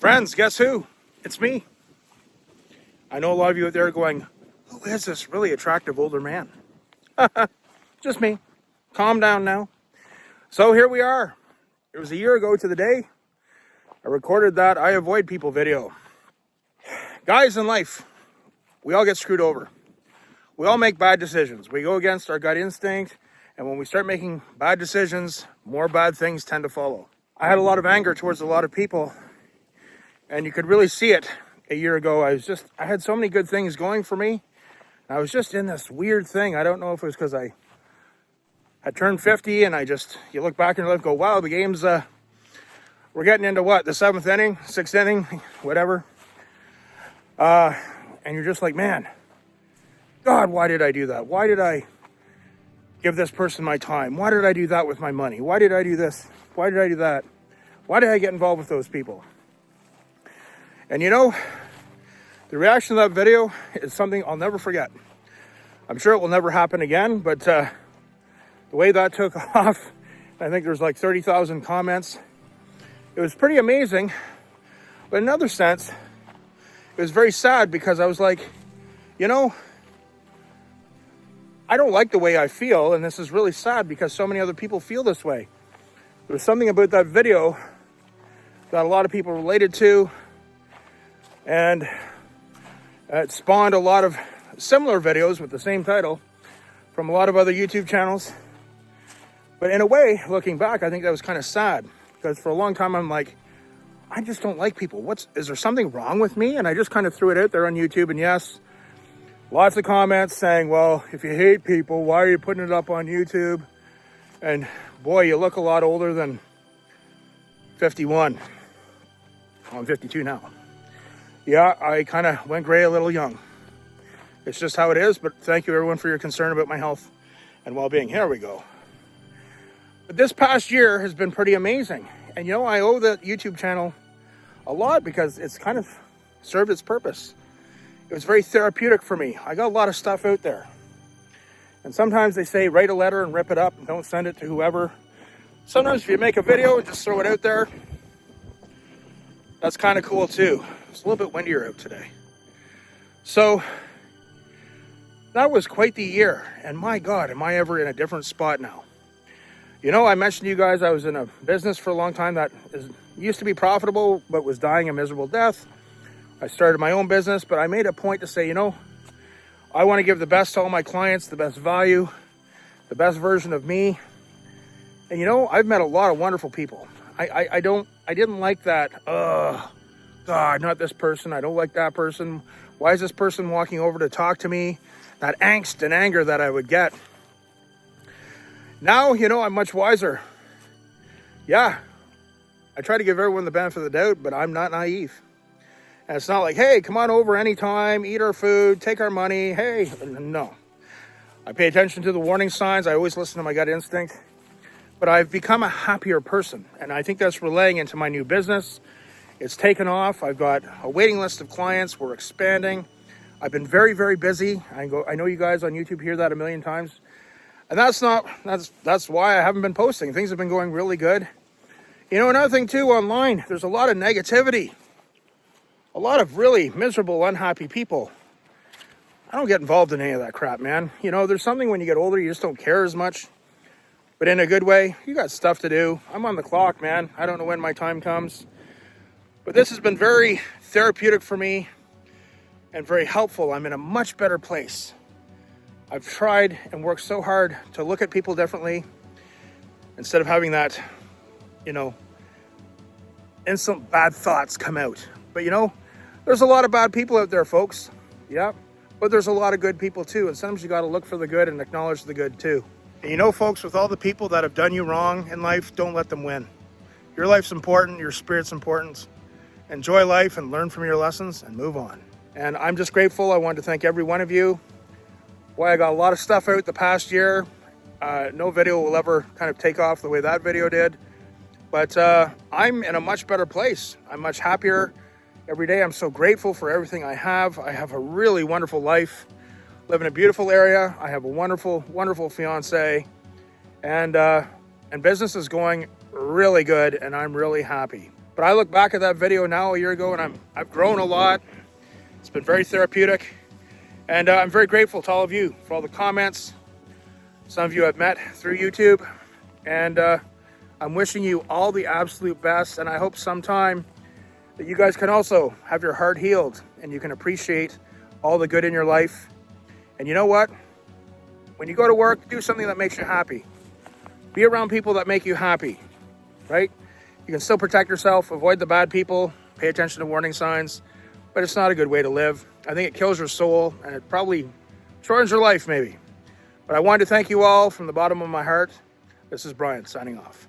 Friends, guess who? It's me. I know a lot of you out there are going, who is this really attractive older man? Just me. Calm down now. So here we are. It was a year ago to the day. I recorded that I avoid people video. Guys, in life, we all get screwed over. We all make bad decisions. We go against our gut instinct, and when we start making bad decisions, more bad things tend to follow. I had a lot of anger towards a lot of people, and you could really see it a year ago. I had so many good things going for me. I was just in this weird thing. I don't know if it was because I had turned 50 and you look back in your life and go, wow, the game's, we're getting into what? The 7th inning, 6th inning, whatever. And you're just like, man, God, why did I do that? Why did I give this person my time? Why did I do that with my money? Why did I do this? Why did I do that? Why did I get involved with those people? And you know, the reaction to that video is something I'll never forget. I'm sure it will never happen again, but the way that took off, I think there's like 30,000 comments. It was pretty amazing. But in another sense, it was very sad because I was like, you know, I don't like the way I feel, and this is really sad because so many other people feel this way. There was something about that video that a lot of people related to, and it spawned a lot of similar videos with the same title from a lot of other YouTube channels. But in a way, looking back, I think that was kind of sad because for a long time I'm like, I just don't like people. Is there something wrong with me? And I just kind of threw it out there on YouTube, and yes, lots of comments saying, well, if you hate people, why are you putting it up on YouTube? And boy, you look a lot older than 51. I'm 52 now. Yeah, I kind of went gray a little young. It's just how it is, but thank you everyone for your concern about my health and well-being. Here we go. But this past year has been pretty amazing. And you know, I owe the YouTube channel a lot because it's kind of served its purpose. It was very therapeutic for me. I got a lot of stuff out there. And sometimes they say, write a letter and rip it up and don't send it to whoever. Sometimes if you make a video and just throw it out there, that's kind of cool too. It's a little bit windier out today. So that was quite the year. And my God, am I ever in a different spot now? You know, I mentioned to you guys I was in a business for a long time that used to be profitable, but was dying a miserable death. I started my own business, but I made a point to say, you know, I want to give the best to all my clients, the best value, the best version of me. And you know, I've met a lot of wonderful people. I didn't like that, God, not this person. I don't like that person. Why is this person walking over to talk to me? That angst and anger that I would get. Now, you know, I'm much wiser. Yeah, I try to give everyone the benefit of the doubt, but I'm not naive. And it's not like, hey, come on over anytime, eat our food, take our money. Hey, no. I pay attention to the warning signs. I always listen to my gut instinct. But I've become a happier person. And I think that's relaying into my new business. It's taken off. I've got a waiting list of clients. We're expanding. I've been very, very busy. I know you guys on YouTube hear that a million times. And that's why I haven't been posting. Things have been going really good. You know, another thing too, online, there's a lot of negativity. A lot of really miserable, unhappy people. I don't get involved in any of that crap, man. You know, there's something when you get older, you just don't care as much. But in a good way, you got stuff to do. I'm on the clock, man. I don't know when my time comes. But this has been very therapeutic for me and very helpful. I'm in a much better place. I've tried and worked so hard to look at people differently instead of having that, you know, instant bad thoughts come out. But you know, there's a lot of bad people out there, folks. Yeah, but there's a lot of good people too. And sometimes you got to look for the good and acknowledge the good too. And you know, folks, with all the people that have done you wrong in life, don't let them win. Your life's important. Your spirit's important. Enjoy life and learn from your lessons and move on. And I'm just grateful. I wanted to thank every one of you. Boy, I got a lot of stuff out the past year. No video will ever kind of take off the way that video did. But I'm in a much better place. I'm much happier every day. I'm so grateful for everything I have. I have a really wonderful life. Live in a beautiful area. I have a wonderful, wonderful fiance. And business is going really good, and I'm really happy. But I look back at that video now a year ago, and I've grown a lot. It's been very therapeutic. And I'm very grateful to all of you for all the comments. Some of you I've met through YouTube. And I'm wishing you all the absolute best. And I hope sometime that you guys can also have your heart healed and you can appreciate all the good in your life. And you know what? When you go to work, do something that makes you happy. Be around people that make you happy, right? You can still protect yourself, avoid the bad people, pay attention to warning signs, but it's not a good way to live. I think it kills your soul, and it probably shortens your life maybe. But I wanted to thank you all from the bottom of my heart. This is Bryan signing off.